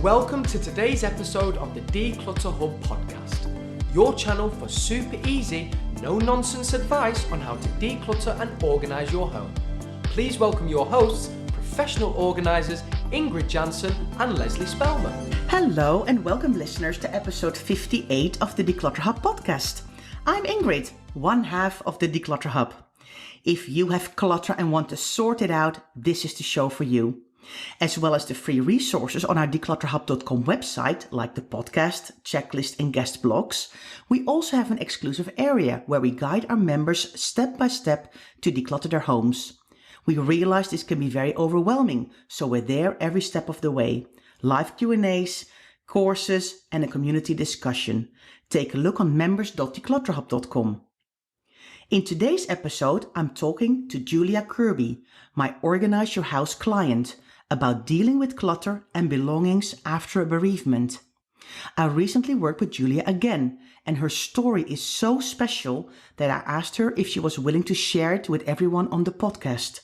Welcome to today's episode of the Declutter Hub podcast, your channel for super easy, no-nonsense advice on how to declutter and organise your home. Please welcome your hosts, professional organisers Ingrid Jansen and Leslie Spellman. Hello and welcome listeners to episode 58 of the Declutter Hub podcast. I'm Ingrid, one half of the Declutter Hub. If you have clutter and want to sort it out, this is the show for you. As well as the free resources on our declutterhub.com website, like the podcast, checklist and guest blogs, we also have an exclusive area where we guide our members step by step to declutter their homes. We realize this can be very overwhelming, so we're there every step of the way. Live Q&As, courses and a community discussion. Take a look on members.declutterhub.com. In today's episode, I'm talking to Julia Kirby, my Organise Your House client, about dealing with clutter and belongings after a bereavement. I recently worked with Julia again, and her story is so special that I asked her if she was willing to share it with everyone on the podcast.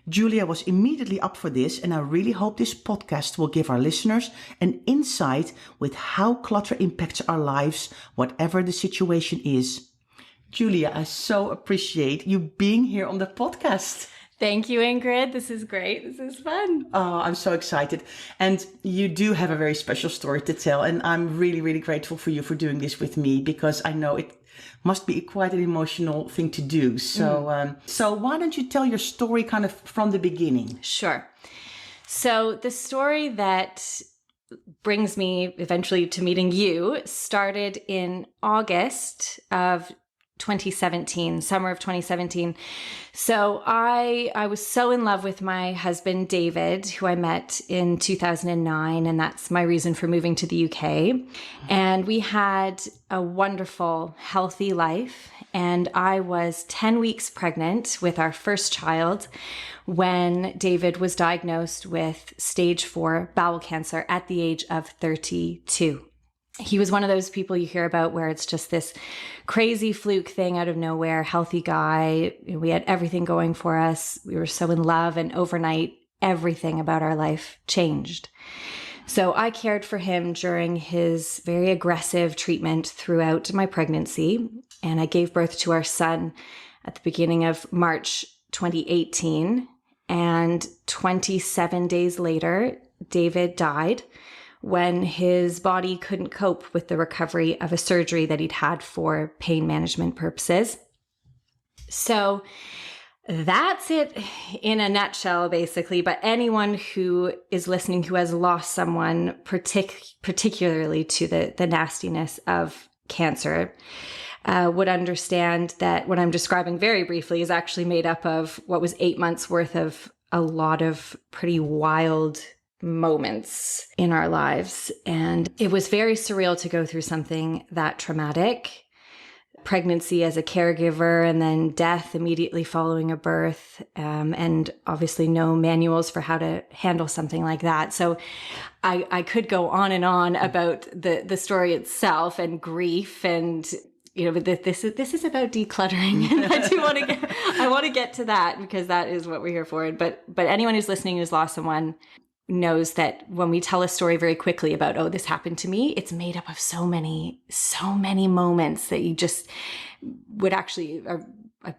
Julia was immediately up for this, and I really hope this podcast will give our listeners an insight with how clutter impacts our lives, whatever the situation is. Julia, I so appreciate you being here on the podcast. Thank you, Ingrid. This is great. This is fun. Oh, I'm so excited. And you do have a very special story to tell. And I'm really, really grateful for you for doing this with me, because I know it must be quite an emotional thing to do. So, so why don't you tell your story kind of from the beginning? Sure. So the story that brings me eventually to meeting you started in August of 2017, summer of 2017. So I was so in love with my husband, David, who I met in 2009. And that's my reason for moving to the UK. And we had a wonderful, healthy life. And I was 10 weeks pregnant with our first child when David was diagnosed with stage 4 bowel cancer at the age of 32. He was one of those people you hear about where it's just this crazy fluke thing out of nowhere, healthy guy. We had everything going for us. We were so in love, and overnight, everything about our life changed. So I cared for him during his very aggressive treatment throughout my pregnancy, and I gave birth to our son at the beginning of March 2018. And 27 days later, David died when his body couldn't cope with the recovery of a surgery that he'd had for pain management purposes. So that's it in a nutshell, basically. But anyone who is listening who has lost someone, particularly to the nastiness of cancer, would understand that what I'm describing very briefly is actually made up of what was 8 months worth of a lot of pretty wild moments in our lives. And it was very surreal to go through something that traumatic. Pregnancy as a caregiver, and then death immediately following a birth, and obviously no manuals for how to handle something like that. So I could go on and on about the story itself and grief, and you know, but this is about decluttering, and I want to get to that, because that is what we're here for. But anyone who's listening who's lost someone knows that when we tell a story very quickly about, oh, this happened to me, it's made up of so many moments that you just would actually,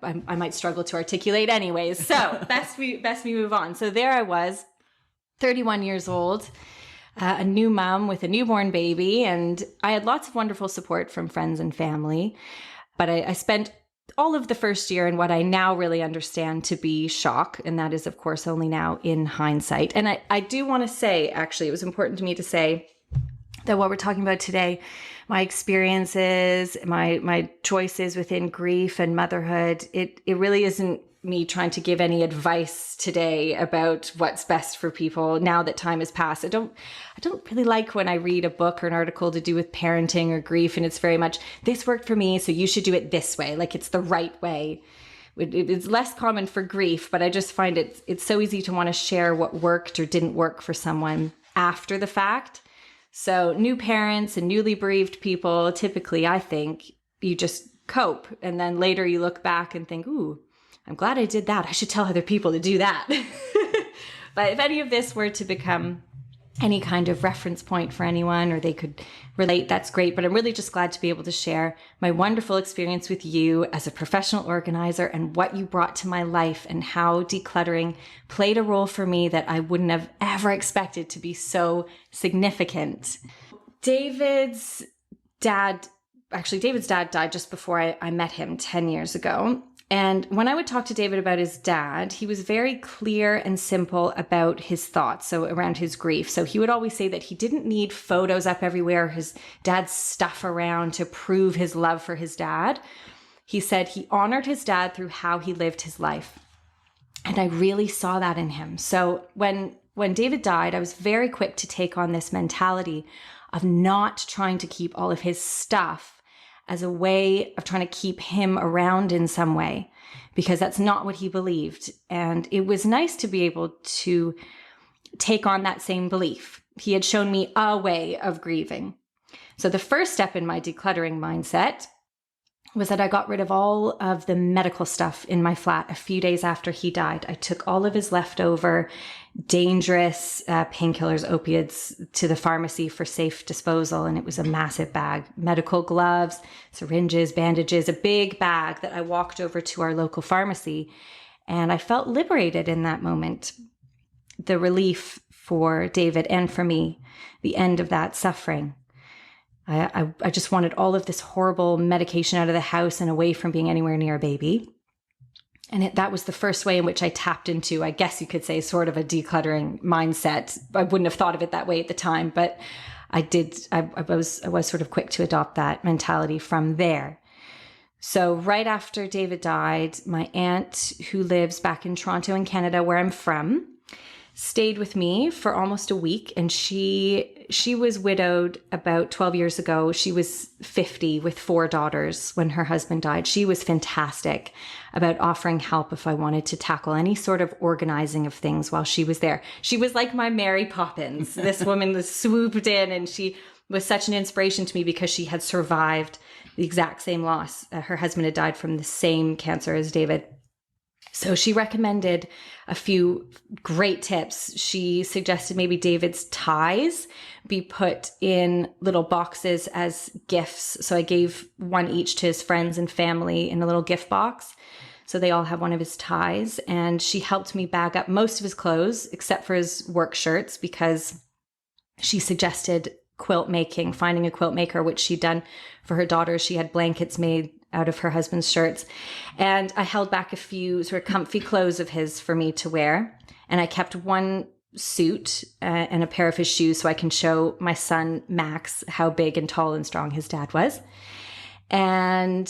I might struggle to articulate anyways. So best we move on. So there I was, 31 years old, a new mom with a newborn baby, and I had lots of wonderful support from friends and family. But I spent all of the first year in what I now really understand to be shock. And that is, of course, only now in hindsight. And I do want to say, actually, it was important to me to say that what we're talking about today, my experiences, my choices within grief and motherhood, it really isn't me trying to give any advice today about what's best for people now that time has passed. I don't really like when I read a book or an article to do with parenting or grief, and it's very much, this worked for me, so you should do it this way, like it's the right way. It's less common for grief, but I just find it's so easy to want to share what worked or didn't work for someone after the fact. So new parents and newly bereaved people, typically, I think, you just cope, and then later you look back and think, ooh, I'm glad I did that. I should tell other people to do that. But if any of this were to become any kind of reference point for anyone or they could relate, that's great. But I'm really just glad to be able to share my wonderful experience with you as a professional organizer and what you brought to my life and how decluttering played a role for me that I wouldn't have ever expected to be so significant. David's dad died just before I met him 10 years ago. And when I would talk to David about his dad, he was very clear and simple about his thoughts, so around his grief. So he would always say that he didn't need photos up everywhere, his dad's stuff around to prove his love for his dad. He said he honored his dad through how he lived his life. And I really saw that in him. So when David died, I was very quick to take on this mentality of not trying to keep all of his stuff as a way of trying to keep him around in some way, because that's not what he believed. And it was nice to be able to take on that same belief. He had shown me a way of grieving. So the first step in my decluttering mindset was that I got rid of all of the medical stuff in my flat a few days after he died. I took all of his leftover dangerous painkillers, opiates to the pharmacy for safe disposal. And it was a massive bag, medical gloves, syringes, bandages, a big bag that I walked over to our local pharmacy. And I felt liberated in that moment. The relief for David and for me, the end of that suffering. I just wanted all of this horrible medication out of the house and away from being anywhere near a baby. And that was the first way in which I tapped into, I guess you could say, sort of a decluttering mindset. I wouldn't have thought of it that way at the time, but I did. I was sort of quick to adopt that mentality from there. So right after David died, my aunt, who lives back in Toronto in Canada, where I'm from, stayed with me for almost a week. And she was widowed about 12 years ago. She was 50 with 4 daughters when her husband died. She was fantastic about offering help if I wanted to tackle any sort of organizing of things while she was there. She was like my Mary Poppins. This woman was swooped in, and she was such an inspiration to me because she had survived the exact same loss. Her husband had died from the same cancer as David. So she recommended a few great tips. She suggested maybe David's ties be put in little boxes as gifts. So I gave one each to his friends and family in a little gift box. So they all have one of his ties. And she helped me bag up most of his clothes, except for his work shirts, because she suggested quilt making, finding a quilt maker, which she'd done for her daughters. She had blankets made out of her husband's shirts. And I held back a few sort of comfy clothes of his for me to wear. And I kept one suit and a pair of his shoes so I can show my son, Max, how big and tall and strong his dad was. And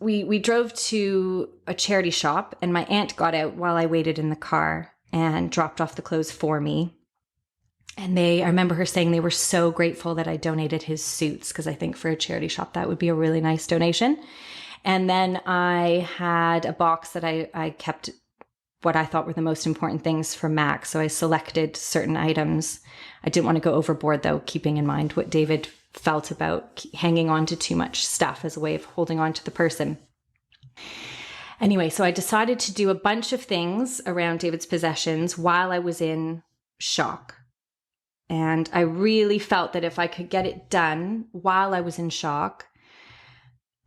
we drove to a charity shop, and my aunt got out while I waited in the car and dropped off the clothes for me. And I remember her saying they were so grateful that I donated his suits, because I think for a charity shop, that would be a really nice donation. And then I had a box that I kept what I thought were the most important things for Max. So I selected certain items. I didn't want to go overboard, though, keeping in mind what David felt about hanging on to too much stuff as a way of holding on to the person. Anyway, so I decided to do a bunch of things around David's possessions while I was in shock. And I really felt that if I could get it done while I was in shock,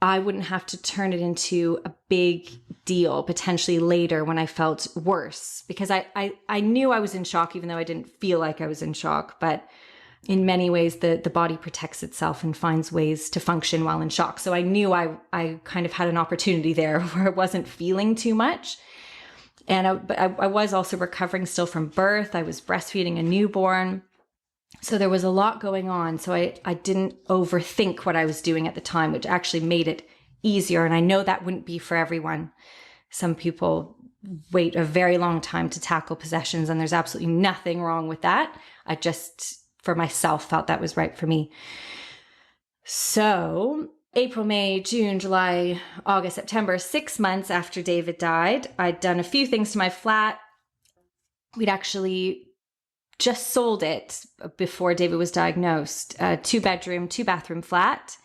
I wouldn't have to turn it into a big deal potentially later when I felt worse. Because I knew I was in shock, even though I didn't feel like I was in shock. But in many ways, the body protects itself and finds ways to function while in shock. So I knew I kind of had an opportunity there where I wasn't feeling too much. And I was also recovering still from birth. I was breastfeeding a newborn. So there was a lot going on. So I didn't overthink what I was doing at the time, which actually made it easier. And I know that wouldn't be for everyone. Some people wait a very long time to tackle possessions, and there's absolutely nothing wrong with that. I just, for myself, felt that was right for me. So April, May, June, July, August, September, 6 months after David died, I'd done a few things to my flat. We'd actually just sold it before David was diagnosed, a 2-bedroom, 2-bathroom flat.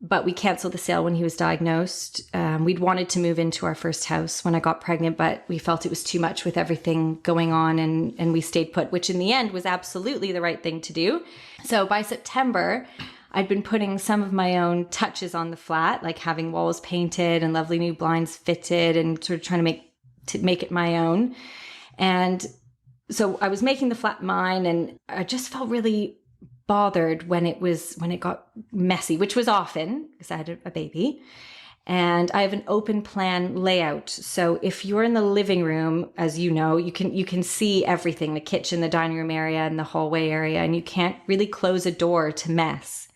but we canceled the sale when he was diagnosed. We'd wanted to move into our first house when I got pregnant, but we felt it was too much with everything going on, and we stayed put, which in the end was absolutely the right thing to do. So by September, I'd been putting some of my own touches on the flat, like having walls painted and lovely new blinds fitted and sort of trying to make it my own. And so I was making the flat mine, and I just felt really bothered when it got messy, which was often because I had a baby. And I have an open plan layout. So if you're in the living room, as you know, you can see everything, the kitchen, the dining room area, and the hallway area, and you can't really close a door to mess.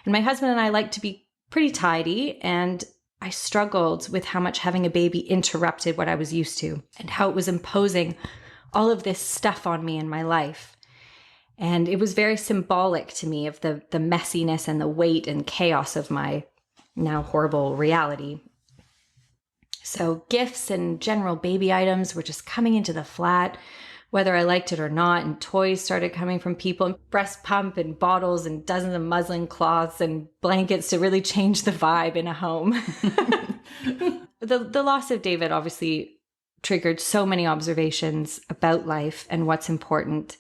And my husband and I like to be pretty tidy, and I struggled with how much having a baby interrupted what I was used to and how it was imposing all of this stuff on me in my life. And it was very symbolic to me of the messiness and the weight and chaos of my now horrible reality. So gifts and general baby items were just coming into the flat, whether I liked it or not, and toys started coming from people, and breast pump and bottles and dozens of muslin cloths and blankets to really change the vibe in a home. The loss of David obviously triggered so many observations about life and what's important.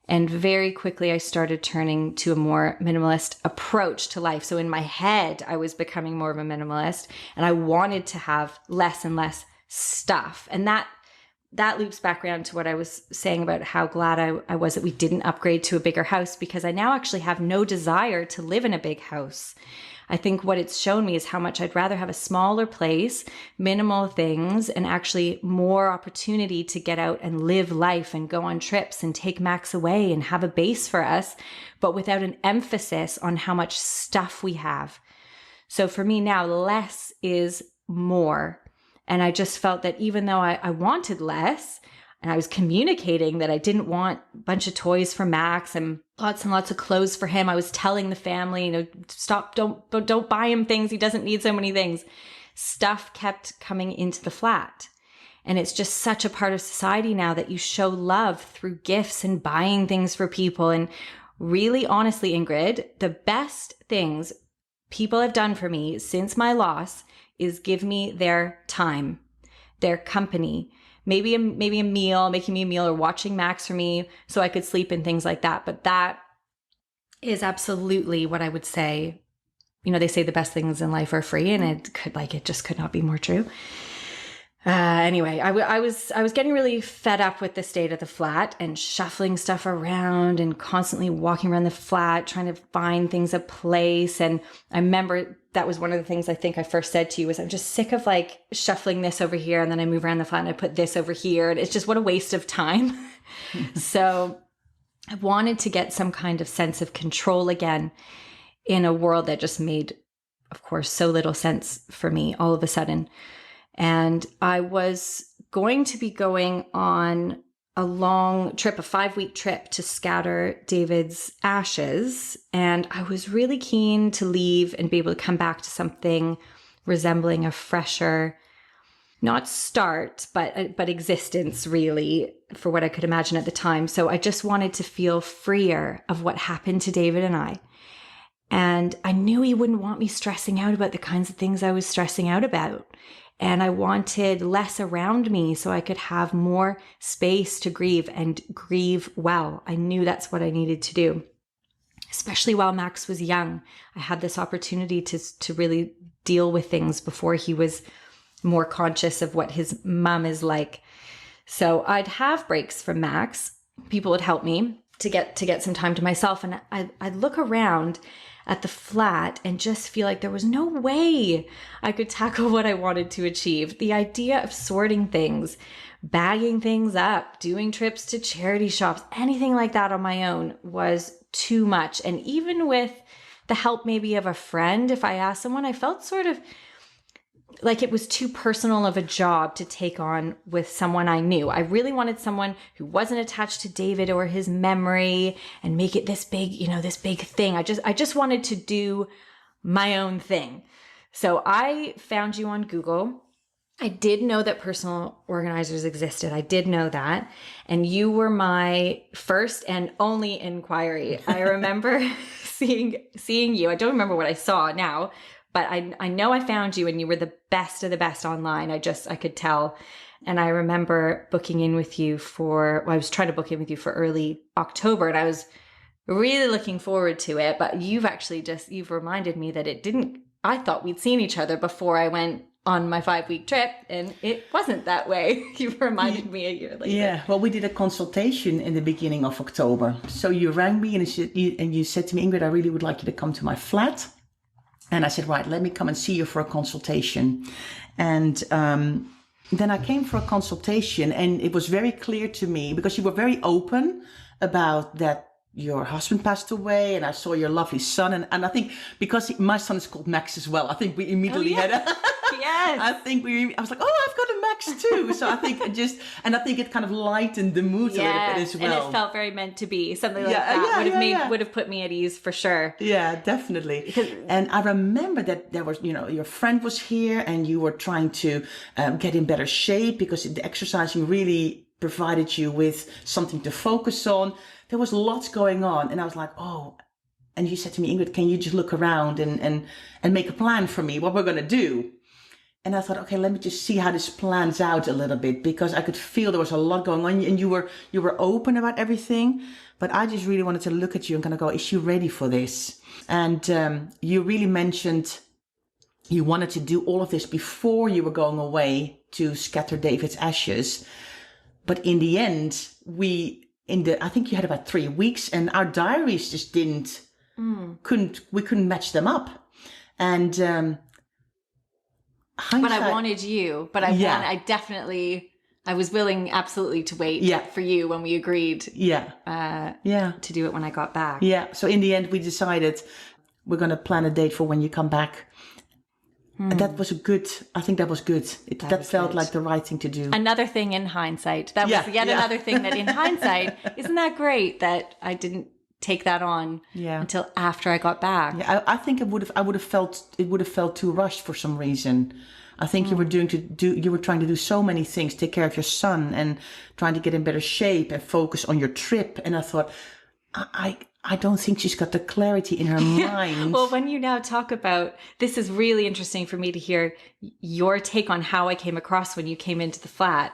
And very quickly, I started turning to a more minimalist approach to life. So in my head, I was becoming more of a minimalist, and I wanted to have less and less stuff. And that loops back around to what I was saying about how glad I was that we didn't upgrade to a bigger house, because I now actually have no desire to live in a big house. I think what it's shown me is how much I'd rather have a smaller place, minimal things, and actually more opportunity to get out and live life and go on trips and take Max away and have a base for us, but without an emphasis on how much stuff we have. So for me now, less is more. And I just felt that even though I wanted less, and I was communicating that I didn't want a bunch of toys for Max and lots of clothes for him. I was telling the family, stop, don't buy him things. He doesn't need so many things. Stuff kept coming into the flat. And it's just such a part of society now that you show love through gifts and buying things for people. And really, honestly, Ingrid, the best things people have done for me since my loss is give me their time, their company, maybe a meal, making me a meal, or watching Max for me so I could sleep and things like that. But that is absolutely what I would say. They say the best things in life are free, and it just could not be more true. Anyway, I was getting really fed up with the state of the flat and shuffling stuff around and constantly walking around the flat, trying to find things a place. And I remember that was one of the things I think I first said to you was, I'm just sick of shuffling this over here, and then I move around the flat and I put this over here. And it's just, what a waste of time. So I wanted to get some kind of sense of control again in a world that just made, of course, so little sense for me all of a sudden. And I was going to be going on a long trip, a 5-week trip to scatter David's ashes. And I was really keen to leave and be able to come back to something resembling a fresher, not start, but existence, really, for what I could imagine at the time. So I just wanted to feel freer of what happened to David and I. And I knew he wouldn't want me stressing out about the kinds of things I was stressing out about. And I wanted less around me so I could have more space to grieve and grieve well. I knew that's what I needed to do, especially while Max was young. I had this opportunity to really deal with things before he was more conscious of what his mom is like. So I'd have breaks from Max. People would help me to get some time to myself. And I'd look around at the flat and just feel like there was no way I could tackle what I wanted to achieve. The idea of sorting things, bagging things up, doing trips to charity shops, anything like that on my own was too much. And even with the help maybe of a friend, if I asked someone, I felt sort of like it was too personal of a job to take on with someone I knew. I really wanted someone who wasn't attached to David or his memory and make it this big, this big thing. I just wanted to do my own thing. So I found you on Google. I did know that personal organizers existed. I did know that. And you were my first and only inquiry. I remember seeing you. I don't remember what I saw now, But I know I found you and you were the best of the best online. I could tell. And I remember booking in with you I was trying to book in with you for early October, and I was really looking forward to it. But you've reminded me that I thought we'd seen each other before I went on my 5-week trip, and it wasn't that way. You reminded me a year later. Yeah, well, we did a consultation in the beginning of October. So you rang me and you said to me, Ingrid, I really would like you to come to my flat. And I said, right, let me come and see you for a consultation. And then I came for a consultation, and it was very clear to me, because you were very open about that your husband passed away, and I saw your lovely son. And I think because my son is called Max as well, I think we immediately had a... Yes. I was like, oh, I've got a Max too. So I think it kind of lightened the mood a little bit as well. And it felt very meant to be. Something like that would have put me at ease for sure. Yeah, definitely. And I remember that there was, your friend was here, and you were trying to get in better shape, because the exercising really provided you with something to focus on. There was lots going on, and I was like, oh. And you said to me, Ingrid, can you just look around and make a plan for me, what we're going to do? And I thought, okay, let me just see how this plans out a little bit, because I could feel there was a lot going on, and you were open about everything. But I just really wanted to look at you and kind of go, is she ready for this? And you really mentioned you wanted to do all of this before you were going away to scatter David's ashes. But in the end, I think you had about 3 weeks, and our diaries just couldn't match them up. And but I wanted you, but I was willing absolutely to wait for you when we agreed to do it when I got back. Yeah. So in the end, we decided we're going to plan a date for when you come back. And that was I think that was good. That felt like the right thing to do. Another thing in hindsight. That was another thing that in hindsight, isn't that great that I didn't take that on until after I got back. Yeah, I think it would have felt too rushed for some reason. I think you were trying to do so many things, take care of your son and trying to get in better shape and focus on your trip. And I thought, I don't think she's got the clarity in her mind. Well, when you now talk about, this is really interesting for me to hear your take on how I came across when you came into the flat,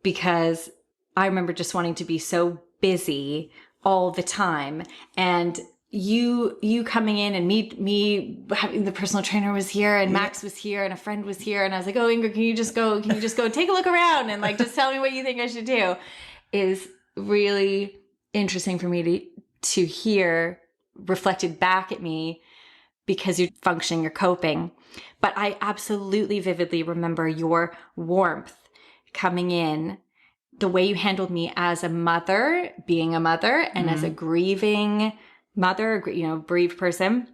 because I remember just wanting to be so busy all the time, and you coming in, and me having the personal trainer was here, and Max was here, and a friend was here, and I was like, oh, Ingrid, can you just go take a look around and just tell me what you think I should do, is really interesting for me to hear reflected back at me, because you're functioning, you're coping. But I absolutely vividly remember your warmth coming in, the way you handled me as a mother, being a mother, and as a grieving mother, bereaved person.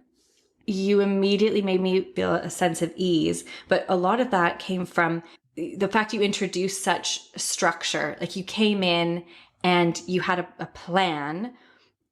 You immediately made me feel a sense of ease. But a lot of that came from the fact you introduced such structure. Like, you came in and you had a plan,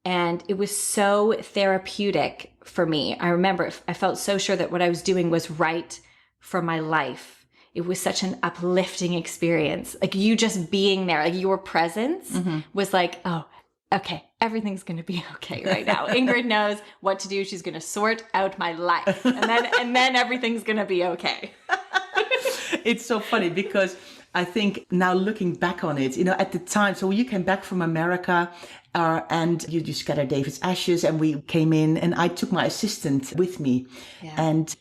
and it was so therapeutic for me. I remember I felt so sure that what I was doing was right for my life. It was such an uplifting experience. Like, you just being there, like your presence was like, oh, okay, everything's going to be okay right now. Ingrid knows what to do. She's going to sort out my life. And then everything's going to be okay. It's so funny, because I think now looking back on it, at the time, so you came back from America and you scattered David's ashes, and we came in, and I took my assistant with me. Yeah. And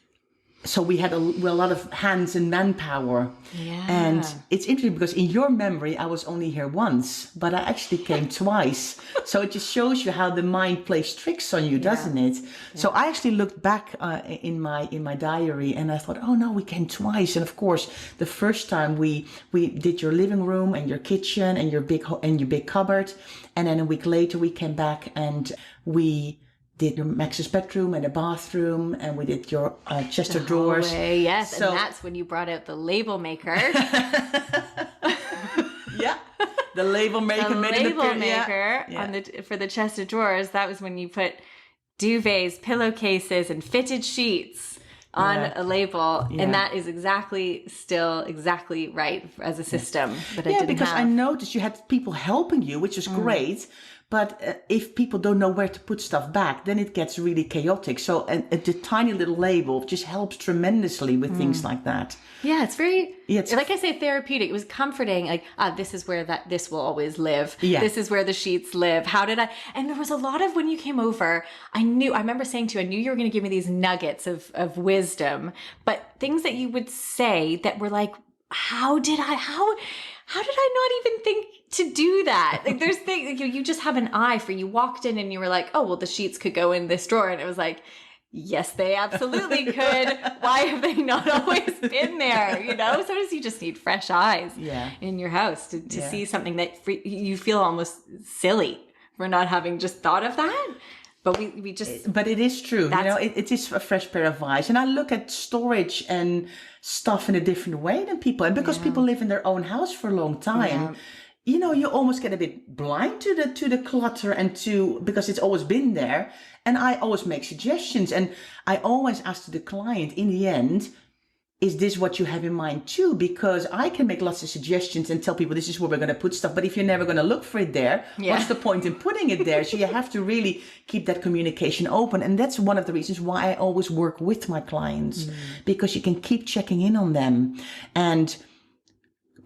so we had a lot of hands and manpower. Yeah. And it's interesting, because in your memory, I was only here once, but I actually came twice. So it just shows you how the mind plays tricks on you, doesn't it? Yeah. So I actually looked back in my diary, and I thought, oh no, we came twice. And of course, the first time we did your living room and your kitchen and your big cupboard. And then a week later, we came back and we did your Max's bedroom and a bathroom, and we did your chest of drawers. Yes, so, and that's when you brought out the label maker. Yeah, the label maker. For the chest of drawers. That was when you put duvets, pillowcases, and fitted sheets on a label, and that is exactly right as a system. But I didn't because have. I noticed you had people helping you, which was great. But if people don't know where to put stuff back, then it gets really chaotic. So the tiny little label just helps tremendously with things like that. Yeah, it's very, it's like I say, therapeutic. It was comforting. Like, this is where this will always live. Yeah. This is where the sheets live. And there was a lot of, when you came over, I remember saying to you, I knew you were going to give me these nuggets of wisdom, but things that you would say that were like, how did I not even think to do that? Like, there's things, you just have an eye for, you walked in and you were like, oh, well, the sheets could go in this drawer. And it was like, yes, they absolutely could. Why have they not always been there? Sometimes you just need fresh eyes in your house to see something that you feel almost silly for not having just thought of that. But But it is true. It is a fresh pair of eyes. And I look at storage and stuff in a different way than people. And because people live in their own house for a long time, you almost get a bit blind to the clutter and because it's always been there. And I always make suggestions. And I always ask the client in the end, is this what you have in mind too? Because I can make lots of suggestions and tell people this is where we're going to put stuff. But if you're never going to look for it there, what's the point in putting it there? So you have to really keep that communication open. And that's one of the reasons why I always work with my clients, because you can keep checking in on them. And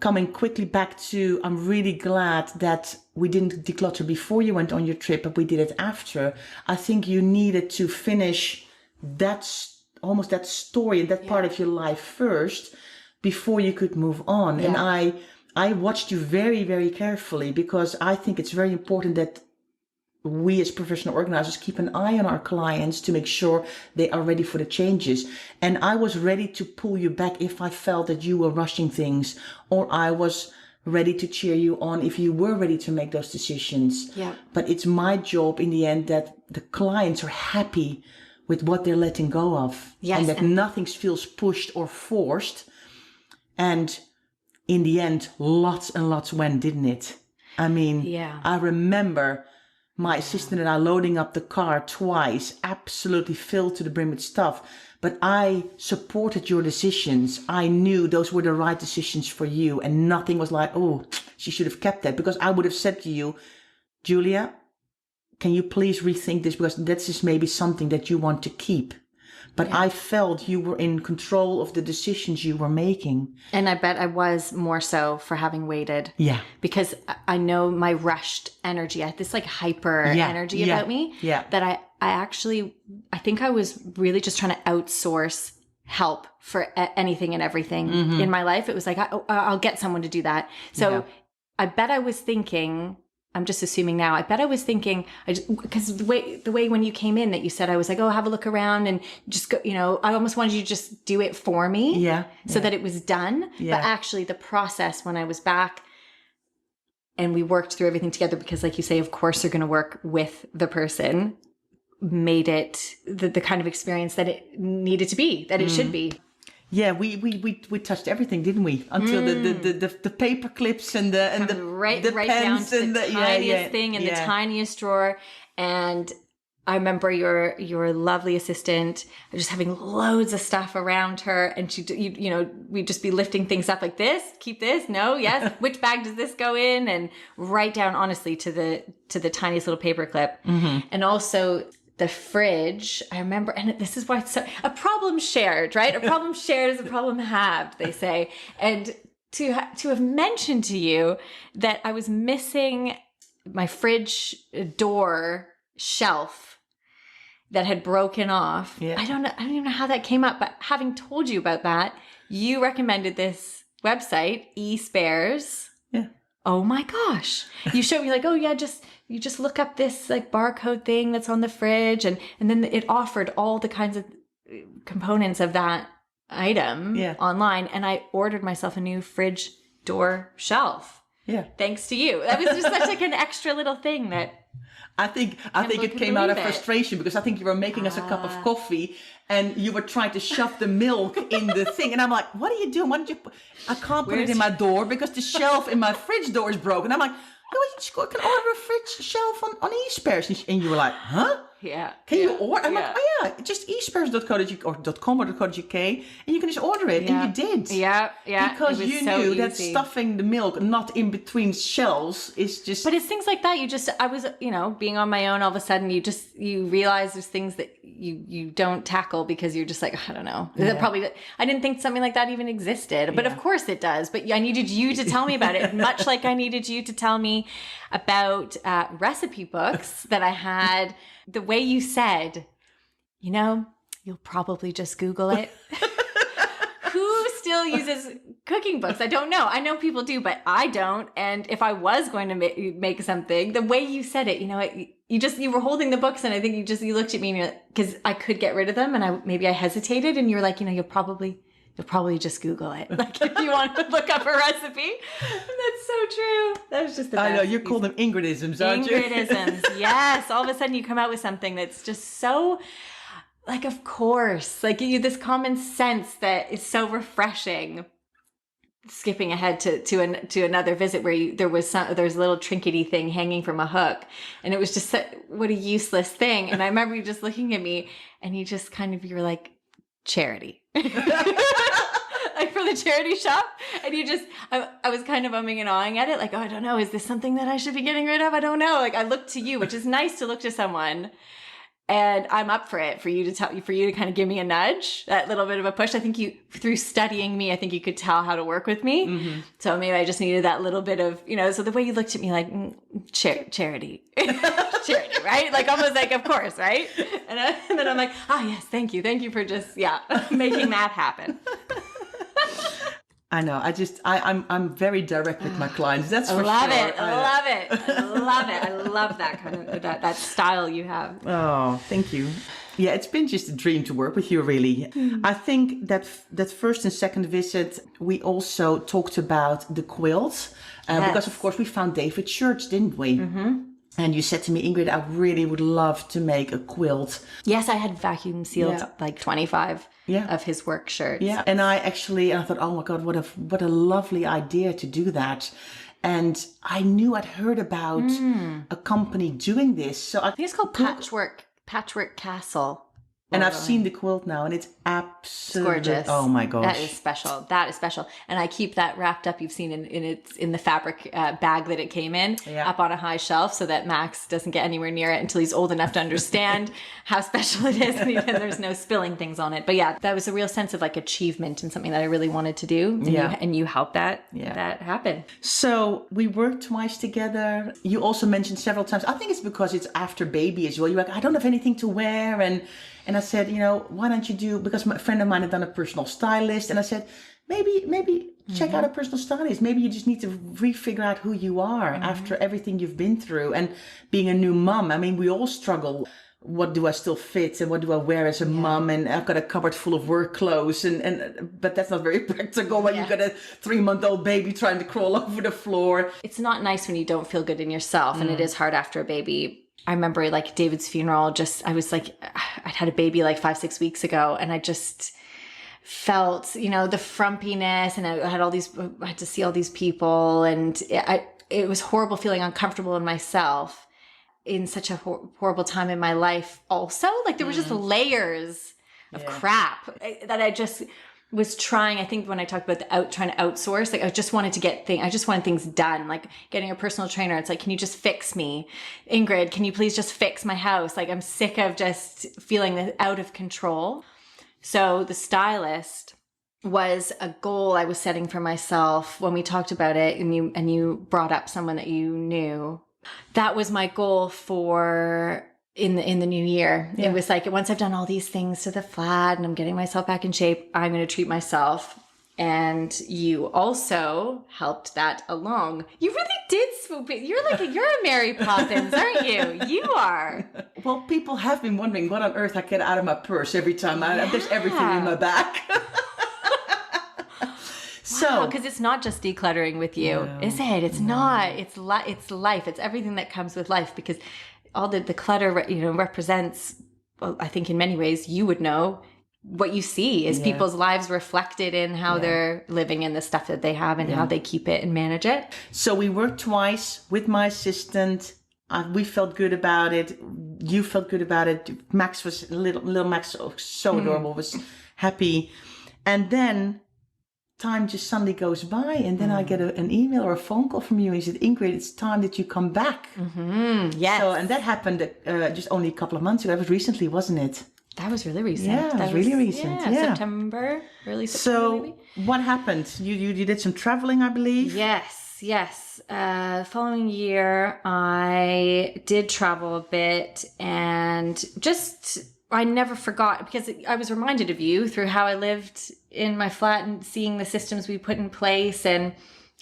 coming quickly back to, I'm really glad that we didn't declutter before you went on your trip, but we did it after. I think you needed to finish almost that story and that part of your life first before you could move on. And I watched you very, very carefully, because I think it's very important that we as professional organizers keep an eye on our clients to make sure they are ready for the changes. And I was ready to pull you back if I felt that you were rushing things, or I was ready to cheer you on if you were ready to make those decisions. Yeah. But it's my job in the end that the clients are happy with what they're letting go of. Yes, and that nothing feels pushed or forced. And in the end, lots and lots went, didn't it? I mean, I remember my assistant and I loading up the car twice, absolutely filled to the brim with stuff. But I supported your decisions. I knew those were the right decisions for you. And nothing was like, oh, she should have kept that. Because I would have said to you, Julia, can you please rethink this? Because this is maybe something that you want to keep. But I felt you were in control of the decisions you were making. And I bet I was more so for having waited. Yeah. Because I know my rushed energy, I had this like hyper energy about me. Yeah. That I think I was really just trying to outsource help for anything and everything in my life. It was like, I'll get someone to do that. So I bet I was thinking, I'm just assuming now, I bet I was thinking, because the way when you came in that you said, I was like, oh, have a look around and just go, I almost wanted you to just do it for me. Yeah. So that it was done. Yeah. But actually the process when I was back and we worked through everything together, because like you say, of course you're going to work with the person, made it the kind of experience that it needed to be, that it should be. Yeah, we touched everything, didn't we? Until the paper clips and the right pens down to and the tiniest thing in the tiniest drawer. And I remember your lovely assistant just having loads of stuff around her, and we'd just be lifting things up like this. Keep this, no, yes. Which bag does this go in? And right down, honestly, to the tiniest little paper clip, and also. The fridge, I remember, and this is why it's a problem shared, right? A problem shared is a problem halved, they say. And to have mentioned to you that I was missing my fridge door shelf that had broken off. Yeah. I don't even know how that came up, but having told you about that, you recommended this website, eSpares. Yeah. Oh my gosh. You showed me like, oh yeah, you just look up this like barcode thing that's on the fridge, and then it offered all the kinds of components of that item online, and I ordered myself a new fridge door shelf. Yeah. Thanks to you. That was just such like an extra little thing that I think it came out of frustration, because I think you were making us a cup of coffee and you were trying to shove the milk in the thing. And I'm like, what are you doing? Why did you I can't put it in my door because the shelf in my fridge door is broken. I'm like, no, you can order a fridge shelf on eSpares. And you were like, huh? Yeah. Can you order? I'm like, oh yeah, just eSpares.co.uk or .com or .co.uk, and you can just order it. And you did. Yeah. Because you so knew easy. that stuffing the milk not in between shelves is just... But it's things like that. I was, being on my own, all of a sudden you realize there's things that you don't tackle because you're just like, I don't know. Yeah. I didn't think something like that even existed, but of course it does. But I needed you to tell me about it, much like I needed you to tell me about recipe books that I had. The way you said, you'll probably just Google it. Who still uses cooking books? I don't know. I know people do, but I don't. And if I was going to make something, the way you said it, you were holding the books, and I think you looked at me because I could get rid of them, and I hesitated, and you were like, you'll probably just Google it. Like if you want to look up a recipe. That's so true. That was just the best. I know, you call them Ingridisms, aren't you? Ingridisms, yes. All of a sudden you come out with something that's just so, like, of course. Like this common sense that is so refreshing. Skipping ahead to another visit where there was a little trinkety thing hanging from a hook, and it was just what a useless thing. And I remember you just looking at me, and you just you were like, charity. Like for the charity shop, and I was kind of umming and ahhing at it, like, oh, I don't know, is this something that I should be getting rid of? I don't know. Like I looked to you, which is nice to look to someone, and I'm up for it, for you to kind of give me a nudge, that little bit of a push. I think through studying me, I think you could tell how to work with me. Mm-hmm. So maybe I just needed that little bit of, so the way you looked at me, like, charity, charity, right? Like almost like, of course, right? And then I'm like, oh yes, thank you for just, making that happen. I know. I'm very direct with my clients. That's for sure. Love it. I love that kind of that style you have. Oh, thank you. Yeah, it's been just a dream to work with you, really. I think that first and second visit, we also talked about the quilt, because of course we found David's shirts, didn't we? Mm-hmm. And you said to me, Ingrid, I really would love to make a quilt. Yes, I had vacuum sealed like 25 of his work shirts. Yeah, and I thought, oh my God, what a lovely idea to do that. And I knew I'd heard about a company doing this. So I think it's called Patchwork Castle. And I've seen the quilt now, and it's absolutely gorgeous. Oh my gosh, that is special. And I keep that wrapped up. You've seen in the fabric bag that it came in, up on a high shelf, so that Max doesn't get anywhere near it until he's old enough to understand how special it is, and there's no spilling things on it. But yeah, that was a real sense of like achievement and something that I really wanted to do. And you helped that happen. So we worked twice together. You also mentioned several times, I think it's because it's after baby as well, you're like, I don't have anything to wear, and I said, why don't you because my friend of mine had done a personal stylist, and I said, maybe check out a personal stylist. Maybe you just need to refigure out who you are after everything you've been through, and being a new mom. I mean, we all struggle. What do I still fit, and what do I wear as a mom? And I've got a cupboard full of work clothes, but that's not very practical when you've got a 3-month-old baby trying to crawl over the floor. It's not nice when you don't feel good in yourself, and it is hard after a baby. I remember like David's funeral, I was like, I'd had a baby like 5-6 weeks ago, and I just felt, the frumpiness, and I had to see all these people, and it was horrible, feeling uncomfortable in myself in such a horrible time in my life also. Like there were just layers of crap that I just was trying. I think when I talked about trying to outsource, like I just wanted things done, like getting a personal trainer. It's like, can you just fix me? Ingrid, can you please just fix my house? Like I'm sick of just feeling out of control. So the stylist was a goal I was setting for myself when we talked about it, and you brought up someone that you knew. That was my goal for in the new year. It was like, once I've done all these things to the flat and I'm getting myself back in shape, I'm going to treat myself. And you also helped that along. You really did swoop it. You're a Mary Poppins, aren't you? You are. Well, people have been wondering what on earth I get out of my purse every time. There's everything in my back. So, because it's not just decluttering with you, is it? It's not. It's life. It's everything that comes with life, because all the clutter, represents, well, I think in many ways you would know what you see is people's lives reflected in how they're living in the stuff that they have and how they keep it and manage it. So we worked twice with my assistant We felt good about it. You felt good about it. Max was little Max, so adorable, was happy. And then time just suddenly goes by, and then I get an email or a phone call from you, and you said, Ingrid, it's time that you come back. Yes. So, and that happened just only a couple of months ago. That was recently, wasn't it? That was really recent. Yeah, that was really recent. Yeah. September, early September. So maybe? what happened? You did some traveling, I believe. Yes. Following year, I did travel a bit, and I never forgot, because I was reminded of you through how I lived in my flat and seeing the systems we put in place. And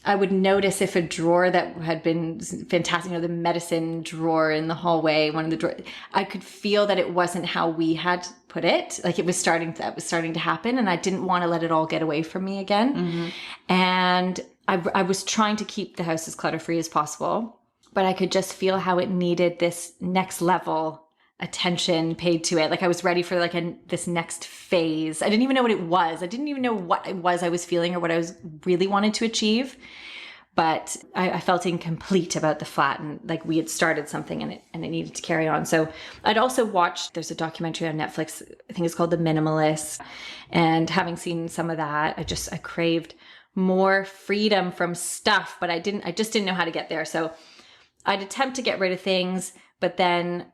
I would notice if a drawer that had been fantastic, the medicine drawer in the hallway, one of the drawers, I could feel that it wasn't how we had put it. Like that was starting to happen, and I didn't want to let it all get away from me again. And I was trying to keep the house as clutter-free as possible, but I could just feel how it needed this next level attention paid to it. Like I was ready for this next phase. I didn't even know what it was. I didn't even know what it was I was feeling or what I was really wanted to achieve. But I felt incomplete about the flat, and like we had started something and it needed to carry on. So I'd also watched, there's a documentary on Netflix, I think it's called The Minimalist. And having seen some of that, I craved more freedom from stuff, but I just didn't know how to get there. So I'd attempt to get rid of things, but then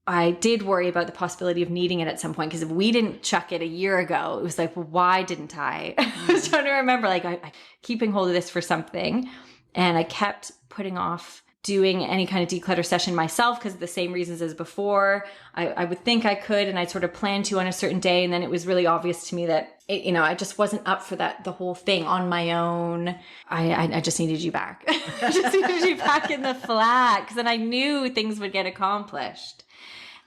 I did worry about the possibility of needing it at some point, because if we didn't chuck it a year ago, it was like, well, why didn't I? I was trying to remember, I keeping hold of this for something. And I kept putting off doing any kind of declutter session myself because of the same reasons as before. I would think I could, and I'd sort of plan to on a certain day. And then it was really obvious to me that, I just wasn't up for the whole thing on my own. I just needed you back. I just needed you back in the flat, because then I knew things would get accomplished.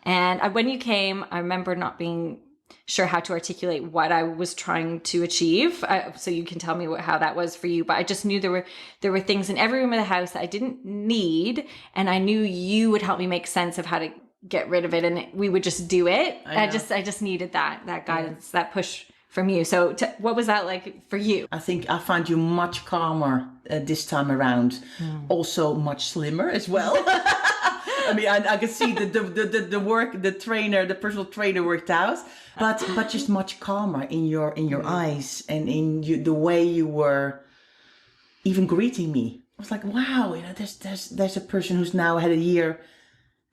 And when you came, I remember not being sure how to articulate what I was trying to achieve. So you can tell me how that was for you. But I just knew there were things in every room of the house that I didn't need. And I knew you would help me make sense of how to get rid of it. And we would just do it. I just needed that guidance, that push from you. So what was that like for you? I think I find you much calmer this time around. Also much slimmer as well. I mean, I could see the personal trainer worked out, but just much calmer in your eyes and in the way you were even greeting me. I was like, wow, there's a person who's now had a year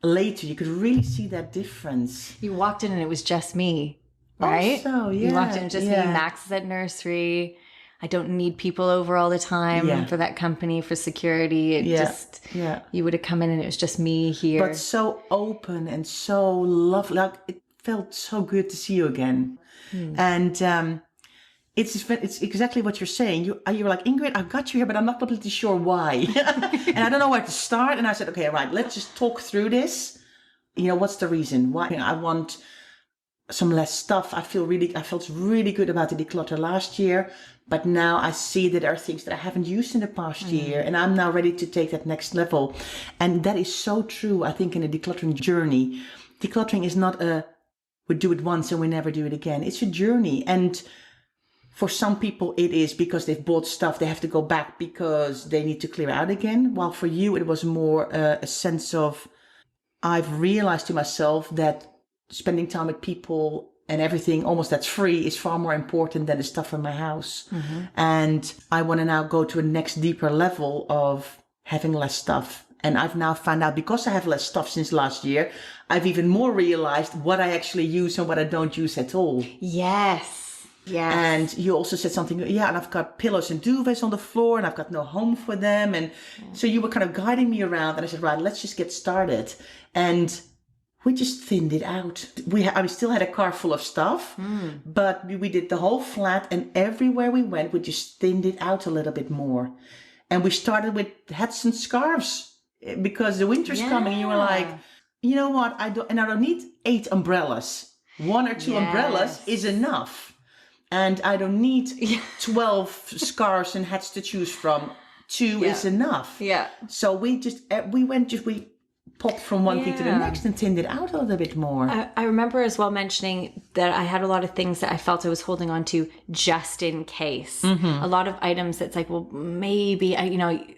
later. You could really see that difference. You walked in and it was just me, right? Also, yeah. You walked in and just me. Max is at nursery. I don't need people over all the time for that company, for security. You would have come in and it was just me here. But so open and so lovely. Like, it felt so good to see you again. And it's exactly what you're saying. You were like, Ingrid, I've got you here, but I'm not completely sure why. And I don't know where to start. And I said, okay, right, let's just talk through this. What's the reason? Why? I want some less stuff. I felt really good about the declutter last year. But now I see that there are things that I haven't used in the past year, and I'm now ready to take that next level. And that is so true, I think, in a decluttering journey. Decluttering is not we do it once and we never do it again. It's a journey. And for some people, it is because they've bought stuff, they have to go back because they need to clear out again. While for you, it was more a sense of, I've realized to myself that spending time with people and everything almost that's free is far more important than the stuff in my house. And I want to now go to a next deeper level of having less stuff. And I've now found out, because I have less stuff since last year, I've even more realized what I actually use and what I don't use at all. Yes. And you also said something, and I've got pillows and duvets on the floor and I've got no home for them. And so you were kind of guiding me around, and I said, right, let's just get started. And we just thinned it out. I still had a car full of stuff, but we did the whole flat, and everywhere we went, we just thinned it out a little bit more. And we started with hats and scarves because the winter's coming. And you were like, you know what? I don't need 8 umbrellas. 1 or 2 umbrellas is enough. And I don't need 12 scarves and hats to choose from. 2 is enough. Yeah. So we popped from one thing to the next and thinned it out a little bit more. I remember as well mentioning that I had a lot of things that I felt I was holding on to just in case. A lot of items that's like, well, maybe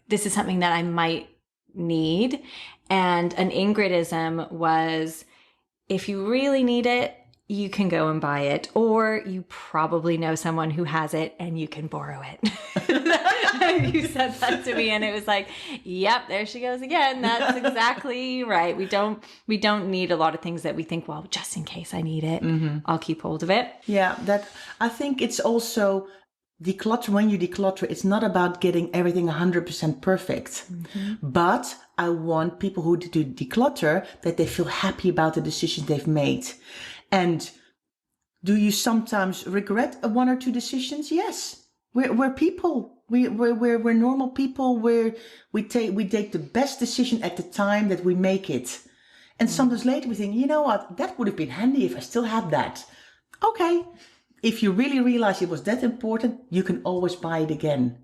this is something that I might need. And an Ingridism was, if you really need it, you can go and buy it, or you probably know someone who has it and you can borrow it. You said that to me and it was like, yep, there she goes again. That's exactly right. We don't need a lot of things that we think, well, just in case I need it, I'll keep hold of it. Yeah, that I think it's also declutter. When you declutter, it's not about getting everything 100% perfect, but I want people who do declutter that they feel happy about the decisions they've made. And do you sometimes regret one or two decisions? Yes, we're people. We're normal people. We take the best decision at the time that we make it, and sometimes later we think, you know what, that would have been handy if I still had that. Okay, if you really realize it was that important, you can always buy it again.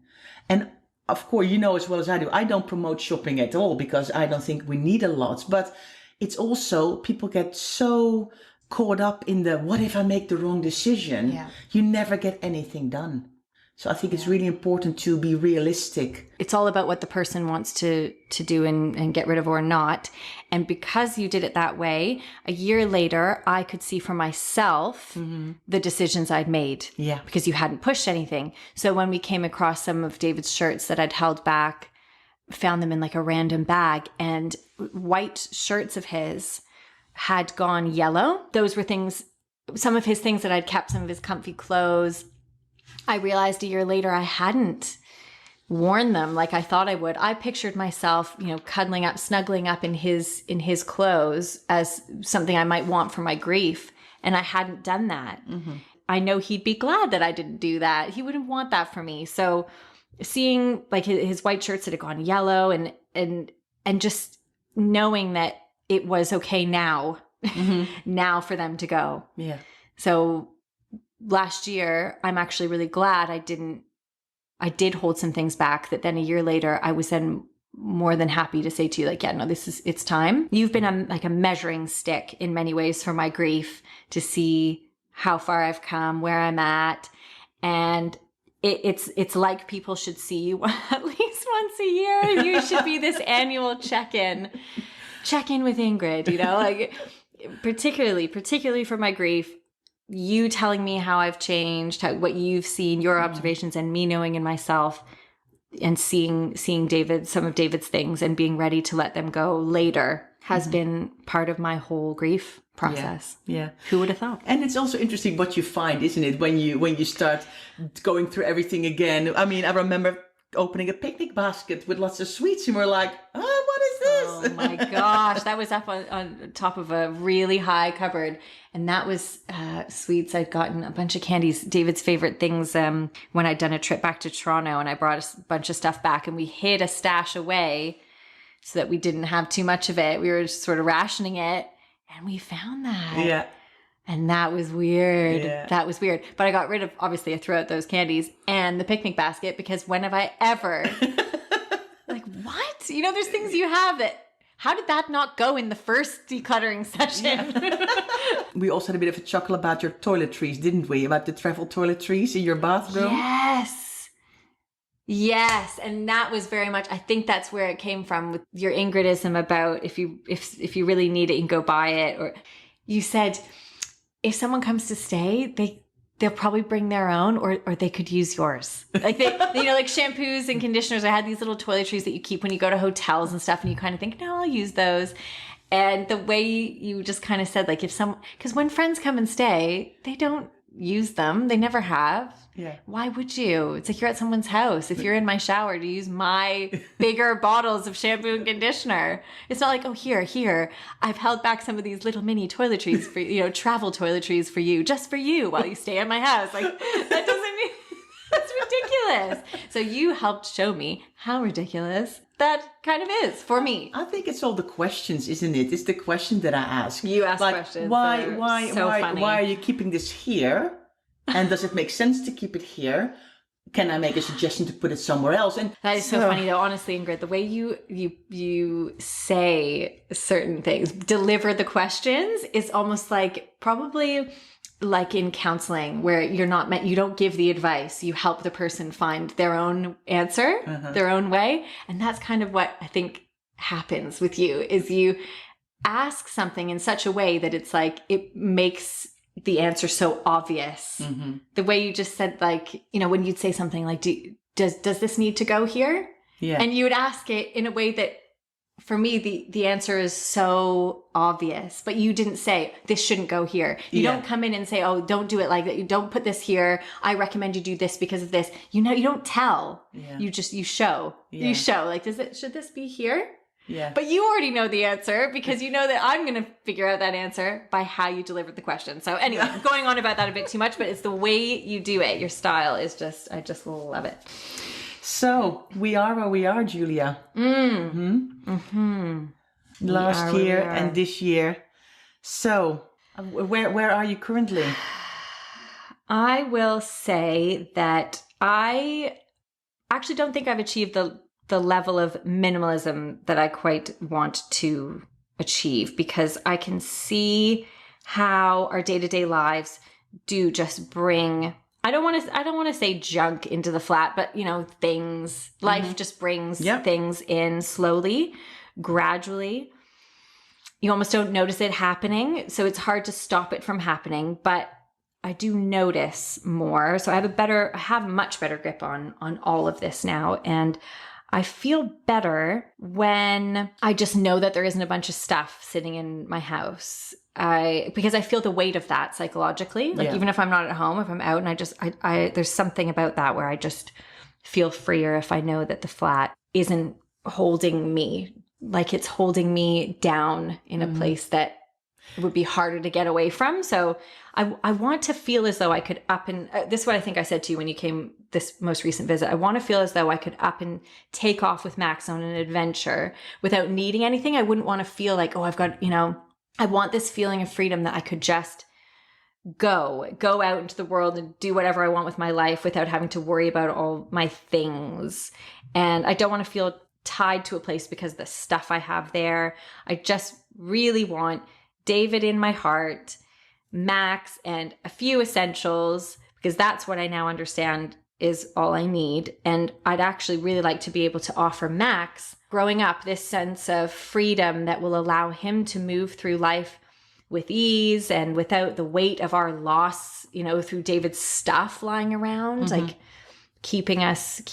And of course, you know as well as I do, I don't promote shopping at all because I don't think we need a lot. But it's also, people get so caught up in the, what if I make the wrong decision? Yeah. You never get anything done. So I think it's really important to be realistic. It's all about what the person wants to do and get rid of or not. And because you did it that way, a year later, I could see for myself the decisions I'd made. Yeah. Because you hadn't pushed anything. So when we came across some of David's shirts that I'd held back, found them in like a random bag, and white shirts of his had gone yellow. Those were things, some of his things that I'd kept, some of his comfy clothes. I realized a year later I hadn't worn them like I thought I would. I pictured myself, cuddling up, snuggling up in his clothes as something I might want for my grief. And I hadn't done that. I know he'd be glad that I didn't do that. He wouldn't want that for me. So seeing like his white shirts that had gone yellow and just knowing that it was okay now, now for them to go. Yeah. So last year, I'm actually really glad I did hold some things back that then a year later, I was then more than happy to say to you, like, yeah, no, it's time. You've been a measuring stick in many ways for my grief to see how far I've come, where I'm at. And it's like people should see you at least once a year. You should be this annual check-in with Ingrid, like particularly for my grief. You telling me how I've changed, what you've seen, your observations, and me knowing in myself and seeing some of David's things and being ready to let them go later has been part of my whole grief process. Yeah. Who would have thought? And it's also interesting what you find, isn't it? When you start going through everything again. I mean, I remember opening a picnic basket with lots of sweets and we're like, what is this? Oh my gosh. That was up on top of a really high cupboard. And that was sweets. I'd gotten a bunch of candies, David's favorite things, when I'd done a trip back to Toronto, and I brought a bunch of stuff back and we hid a stash away so that we didn't have too much of it. We were just sort of rationing it, and we found that. Yeah. And that was weird. Yeah. That was weird. But I got rid of, obviously I threw out those candies and the picnic basket, because when have I ever, like, what? There's things you have that, how did that not go in the first decluttering session? Yeah. We also had a bit of a chuckle about your toiletries, didn't we? About the travel toiletries in your bathroom. Yes. And that was very much, I think that's where it came from with your Ingridism about if you really need it, you can go buy it. Or you said, if someone comes to stay, they'll probably bring their own, or they could use yours. Like they like shampoos and conditioners. I had these little toiletries that you keep when you go to hotels and stuff, and you kind of think, no, I'll use those. And the way you just kind of said, like, because when friends come and stay, they don't use them. They never have. Yeah. Why would you? It's like you're at someone's house. If you're in my shower, to use my bigger bottles of shampoo and conditioner. It's not like, oh, here. I've held back some of these little mini toiletries for, travel toiletries for you, just for you while you stay at my house. Like, that doesn't mean, that's ridiculous. So you helped show me how ridiculous that kind of is for me. I think it's all the questions, isn't it? It's the question that I ask. You ask questions. Why are you keeping this here? And does it make sense to keep it here? Can I make a suggestion to put it somewhere else? And that is so funny, though. Honestly, Ingrid, the way you say certain things, deliver the questions, is almost like probably like in counseling, where you don't give the advice, you help the person find their own answer, their own way. And that's kind of what I think happens with you is you ask something in such a way that it's like, it makes the answer so obvious. Mm-hmm. The way you just said, like, you know, when you'd say something like, does this need to go here? Yeah. And you would ask it in a way that, for me, the answer is so obvious, but you didn't say, this shouldn't go here. You don't come in and say, oh, don't do it like that. You don't put this here. I recommend you do this because of this. You know, you don't tell. Yeah. You show. Yeah. You show, like, should this be here? Yeah. But you already know the answer because you know that I'm going to figure out that answer by how you delivered the question. So anyway, I'm going on about that a bit too much, but it's the way you do it. Your style is just, I just love it. So we are where we are, Julia. Last year and this year. So where are you currently? I will say that I actually don't think I've achieved the level of minimalism that I quite want to achieve, because I can see how our day-to-day lives do just bring, I don't want to say junk into the flat, but you know, things, life just brings things in slowly, gradually. You almost don't notice it happening. So it's hard to stop it from happening, but I do notice more. So I have a much better grip on all of this now. And I feel better when I just know that there isn't a bunch of stuff sitting in my house. Because I feel the weight of that psychologically. Like even if I'm not at home, if I'm out, and there's something about that where I just feel freer if I know that the flat isn't holding me, like it's holding me down in a place that it would be harder to get away from. So I want to feel as though I could this is what I think I said to you when you came this most recent visit. I want to feel as though I could up and take off with Max on an adventure without needing anything. I wouldn't want to feel like, oh, I've got, you know, I want this feeling of freedom that I could just go out into the world and do whatever I want with my life without having to worry about all my things. And I don't want to feel tied to a place because of the stuff I have there. I just really want David in my heart, Max, and a few essentials, because that's what I now understand is all I need. And I'd actually really like to be able to offer Max, growing up, this sense of freedom that will allow him to move through life with ease and without the weight of our loss, you know, through David's stuff lying around, like keeping us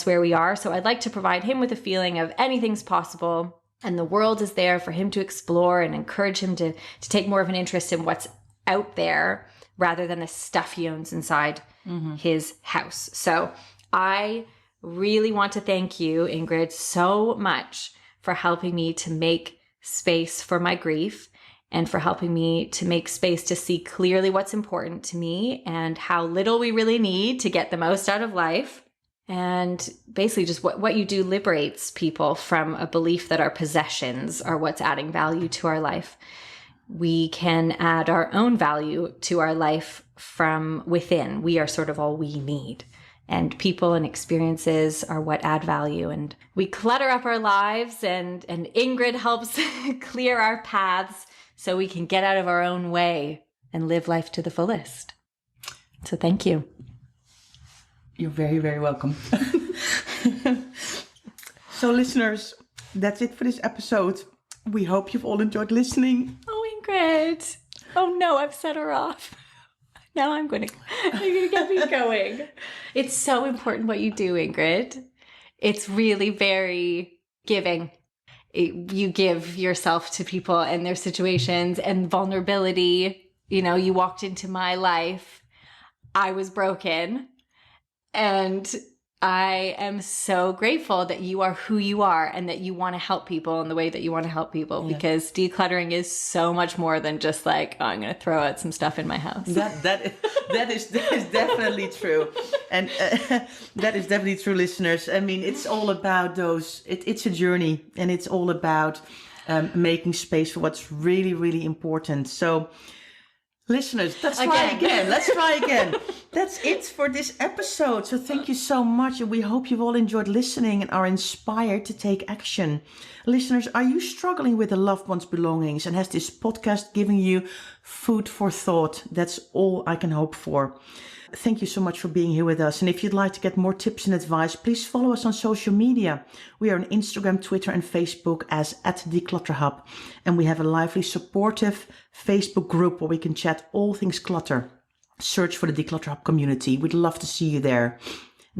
where we are. So I'd like to provide him with a feeling of anything's possible and the world is there for him to explore, and encourage him to take more of an interest in what's out there rather than the stuff he owns inside his house. So I really want to thank you, Ingrid, so much for helping me to make space for my grief and for helping me to make space to see clearly what's important to me and how little we really need to get the most out of life. And basically just what you do liberates people from a belief that our possessions are what's adding value to our life. We can add our own value to our life from within. We are sort of all we need. And people and experiences are what add value. And we clutter up our lives, and Ingrid helps clear our paths so we can get out of our own way and live life to the fullest. So thank you. You're very, very welcome. So listeners, that's it for this episode. We hope you've all enjoyed listening. Oh, Ingrid. Oh no, I've set her off. Now you're going to get me going. It's so important what you do, Ingrid. It's really very giving. You give yourself to people and their situations and vulnerability. You know, you walked into my life. I was broken. And I am so grateful that you are who you are and that you want to help people in the way that you want to help people, because decluttering is so much more than just like, oh, I'm going to throw out some stuff in my house. That is definitely true. And that is definitely true, listeners. I mean, it's all about it's a journey, and it's all about making space for what's really, really important. So listeners, let's try again. That's it for this episode. So thank you so much. And we hope you've all enjoyed listening and are inspired to take action. Listeners, are you struggling with a loved one's belongings, and has this podcast given you food for thought? That's all I can hope for. thank you so much for being here with us. And if you'd like to get more tips and advice, please follow us on social media. We are on Instagram, Twitter, and Facebook as @declutterhub. And we have a lively, supportive Facebook group where we can chat all things clutter. Search for the Declutter Hub community. We'd love to see you there.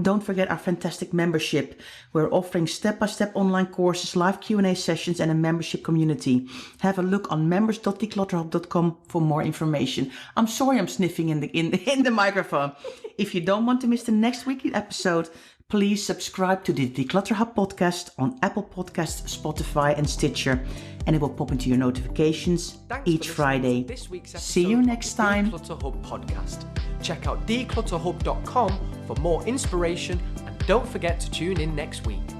Don't forget our fantastic membership. We're offering step-by-step online courses, live Q&A sessions, and a membership community. Have a look on members.declutterhub.com for more information. I'm sorry I'm sniffing in the microphone. If you don't want to miss the next weekly episode, please subscribe to the Declutter Hub podcast on Apple Podcasts, Spotify, and Stitcher, and it will pop into your notifications each Friday. See you next time. Declutter Hub podcast. Check out declutterhub.com for more inspiration, and don't forget to tune in next week.